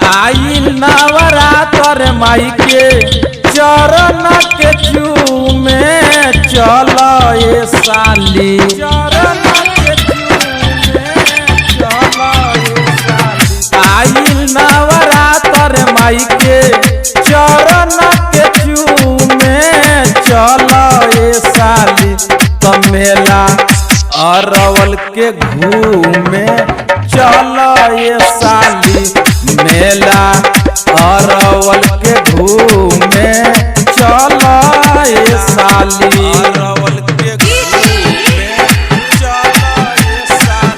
आई नवरात्र माई के चरण के चूमे चल ये साली चरण के चूमे चल ये साली। आई नवरात्र माई के चरण के चूमे चल ये साली। तो मेला अरवल के घूमे चल ये साली। मेला अरवल के घूमे चल ये साली। अरवल के घूमे चल ये साली।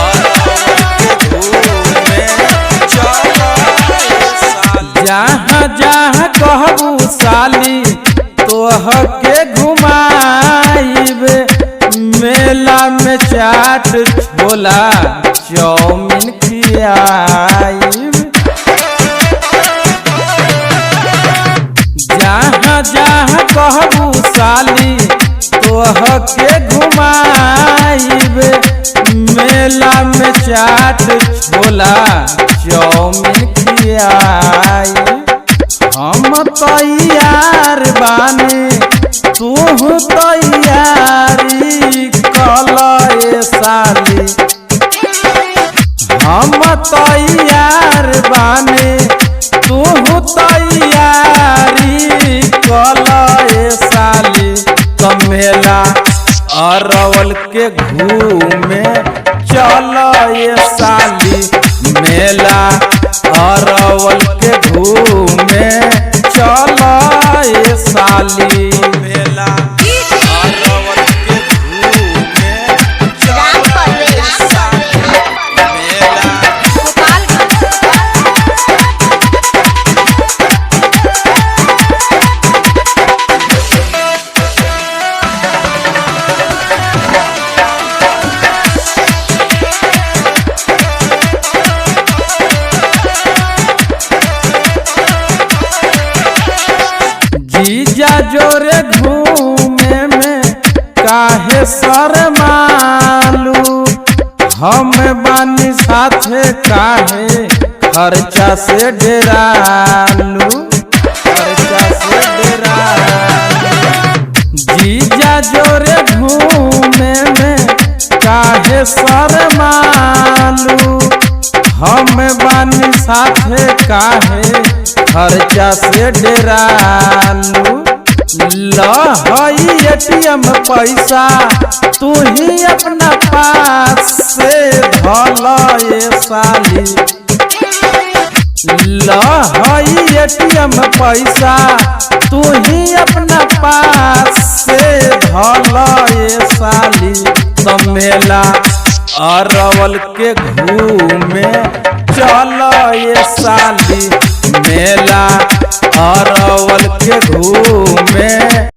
अरवल के घूमे चल जहाँ जहाँ कहबू साली तोह के घुमाइब। मेला में चाट छोला चाउमीन खियाइब। जहाँ जहाँ कहबू साली तोह के घुमाइब। मेला में चाट छोला चाउमीन खियाइब। हम तैयार बानी तू तैयारी कल ये साली। हम तैयार बानी तू तैयारी कल ये साली। तो मेला अरवल के घूमे चल ये साली। मेला अरवल के घूमे चल ये साली। मेला अरवल के घूमे चल ये साली। मेला जीजा जोरे घूमे में काहे शरमालू। हम बानी साथे काहे खर्चा से डेरालू। खर्चा से डेरालू। जीजा जोरे घूमे में काहे शरमालू। हम बानी साथे काहे खर्चा से डेरालू। लहई एटीएम पैसा तू ही अपना पास से धल ये साली। लहई एटीएम पैसा तू ही अपना पास से धल ये साली। तो मेला अरवल के घूमे चल ये साली। मेला अरवल के घूमे